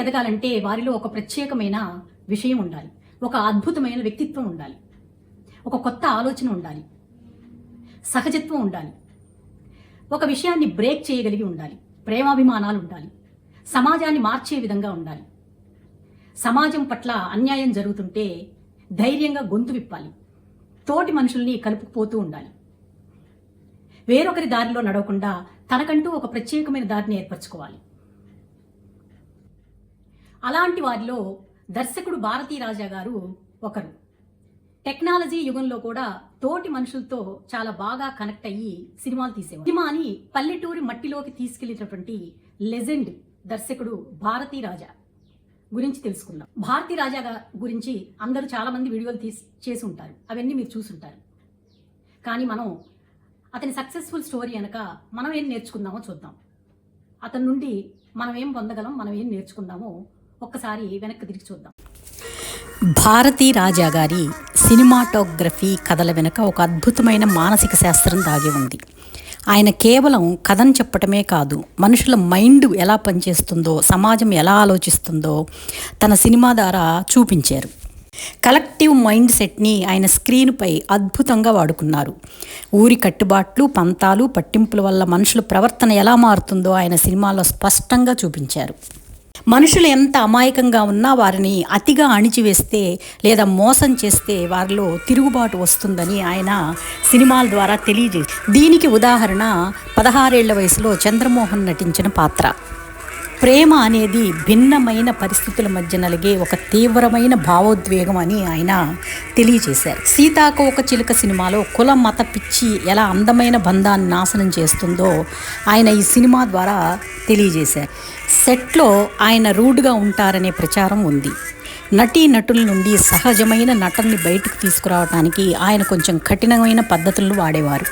ఎదగాలంటే వారిలో ఒక ప్రత్యేకమైన విషయం ఉండాలి, ఒక అద్భుతమైన వ్యక్తిత్వం ఉండాలి, ఒక కొత్త ఆలోచన ఉండాలి, సహజత్వం ఉండాలి, ఒక విషయాన్ని బ్రేక్ చేయగలిగి ఉండాలి, ప్రేమాభిమానాలు ఉండాలి, సమాజాన్ని మార్చే విధంగా ఉండాలి. సమాజం పట్ల అన్యాయం జరుగుతుంటే ధైర్యంగా గొంతు విప్పాలి, తోటి మనుషుల్ని కలుపుకుపోతూ ఉండాలి, వేరొకరి దారిలో నడవకుండా తనకంటూ ఒక ప్రత్యేకమైన దారిని ఏర్పరచుకోవాలి. అలాంటి వారిలో దర్శకుడు భారతీ రాజా గారు ఒకరు. టెక్నాలజీ యుగంలో కూడా తోటి మనుషులతో చాలా బాగా కనెక్ట్ అయ్యి సినిమాలు తీసేవారు. సినిమాని పల్లెటూరి మట్టిలోకి తీసుకెళ్లేటటువంటి లెజెండ్ దర్శకుడు భారతీ రాజా గురించి తెలుసుకుందాం. భారతీ రాజా గురించి అందరూ చాలా మంది వీడియోలు చేసి ఉంటారు, అవన్నీ మీరు చూసుంటారు. కానీ మనం అతని సక్సెస్ఫుల్ స్టోరీ అనక మనం ఏం నేర్చుకుందామో చూద్దాం. అతని నుండి మనం ఏం పొందగలం, మనం ఏం నేర్చుకుందామో ఒక్కసారి వెనక్కి తిరిగి చూద్దాం. భారతీ రాజా గారి సినిమాటోగ్రఫీ కథల వెనుక ఒక అద్భుతమైన మానసిక శాస్త్రం దాగి ఉంది. ఆయన కేవలం కథను చెప్పటమే కాదు, మనుషుల మైండ్ ఎలా పనిచేస్తుందో, సమాజం ఎలా ఆలోచిస్తుందో తన సినిమా ద్వారా చూపించారు. కలెక్టివ్ మైండ్ సెట్ని ఆయన స్క్రీన్పై అద్భుతంగా వాడుకున్నారు. ఊరి కట్టుబాట్లు, పంతాలు, పట్టింపుల వల్ల మనుషుల ప్రవర్తన ఎలా మారుతుందో ఆయన సినిమాలో స్పష్టంగా చూపించారు. మనుషులు ఎంత అమాయకంగా ఉన్నా వారిని అతిగా అణిచివేస్తే లేదా మోసం చేస్తే వారిలో తిరుగుబాటు వస్తుందని ఆయన సినిమాల ద్వారా తెలియజేసి, దీనికి ఉదాహరణ 16 ఏళ్ల వయసులో చంద్రమోహన్ నటించిన పాత్ర. ప్రేమ అనేది భిన్నమైన పరిస్థితుల మధ్య నలిగే ఒక తీవ్రమైన భావోద్వేగం అని ఆయన తెలియజేశారు. సీతాకోకచిలుక సినిమాలో కుల మత పిచ్చి ఎలా అందమైన బంధాన్ని నాశనం చేస్తుందో ఆయన ఈ సినిమా ద్వారా తెలియజేశారు. సెట్లో ఆయన రూడ్గా ఉంటారనే ప్రచారం ఉంది. నటీనటుల నుండి సహజమైన నటనని బయటకు తీసుకురావడానికి ఆయన కొంచెం కఠినమైన పద్ధతులను వాడేవారు.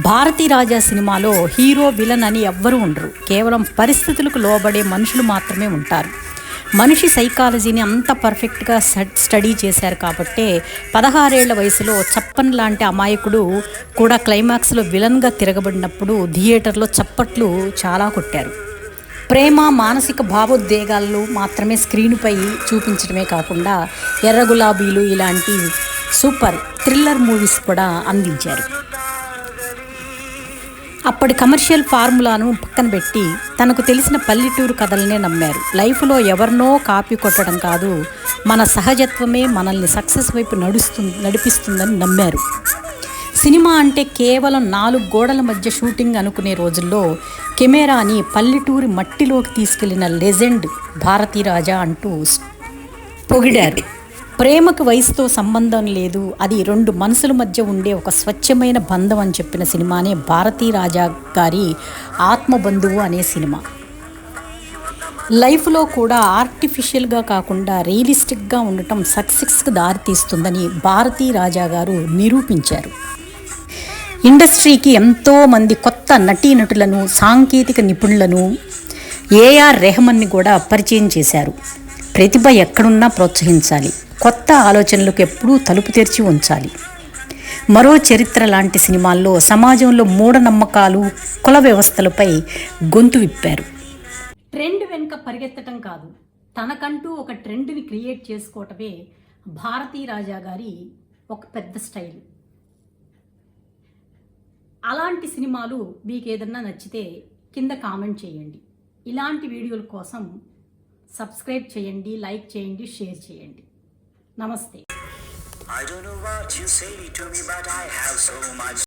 భారతీ రాజా సినిమాలో హీరో విలన్ అని ఎవ్వరూ ఉండరు, కేవలం పరిస్థితులకు లోబడే మనుషులు మాత్రమే ఉంటారు. మనిషి సైకాలజీని అంత పర్ఫెక్ట్గా స్టడీ చేశారు కాబట్టే 16 ఏళ్ల వయసులో చప్పన్ లాంటి అమాయకుడు కూడా క్లైమాక్స్లో విలన్గా తిరగబడినప్పుడు థియేటర్లో చప్పట్లు చాలా కొట్టారు. ప్రేమ, మానసిక భావోద్వేగాలు మాత్రమే స్క్రీనుపై చూపించడమే కాకుండా ఎర్ర గులాబీలు ఇలాంటి సూపర్ థ్రిల్లర్ మూవీస్ కూడా అందించారు. అప్పటి కమర్షియల్ ఫార్ములాను పక్కన పెట్టి తనకు తెలిసిన పల్లెటూరు కథలనే నమ్మారు. లైఫ్లో ఎవరినో కాపీ కొట్టడం కాదు, మన సహజత్వమే మనల్ని సక్సెస్ వైపు నడిపిస్తుందని నమ్మారు. సినిమా అంటే కేవలం 4 గోడల మధ్య షూటింగ్ అనుకునే రోజుల్లో కెమెరాని పల్లెటూరి మట్టిలోకి తీసుకెళ్లిన లెజెండ్ భారతీ రాజా అంటూ పొగిడారు. ప్రేమకు వయసుతో సంబంధం లేదు, అది 2 మనసుల మధ్య ఉండే ఒక స్వచ్ఛమైన బంధం అని చెప్పిన సినిమానే భారతీ రాజా గారి ఆత్మబంధువు అనే సినిమా. లైఫ్లో కూడా ఆర్టిఫిషియల్గా కాకుండా రియలిస్టిక్గా ఉండటం సక్సెస్కి దారితీస్తుందని భారతీ రాజా గారు నిరూపించారు. ఇండస్ట్రీకి ఎంతోమంది కొత్త నటీనటులను, సాంకేతిక నిపుణులను, ఏఆర్ రెహమాన్ని కూడా పరిచయం చేశారు. ప్రతిభ ఎక్కడున్నా ప్రోత్సహించాలి, కొత్త ఆలోచనలకు ఎప్పుడూ తలుపు తెరిచి ఉంచాలి. మరో చరిత్ర లాంటి సినిమాల్లో సమాజంలో మూఢనమ్మకాలు, కుల వ్యవస్థలపై గొంతు విప్పారు. ట్రెండ్ వెనుక పరిగెత్తటం కాదు, తనకంటూ ఒక ట్రెండ్ని క్రియేట్ చేసుకోవటమే భారతీ రాజా గారి ఒక పెద్ద స్టైల్. అలాంటి సినిమాలు మీకు ఏదన్నా నచ్చితే కింద కామెంట్ చేయండి. ఇలాంటి వీడియోల కోసం సబ్స్క్రైబ్ చేయండి, లైక్ చేయండి, షేర్ చేయండి. నమస్తే. I don't know what you say to me, but I have so much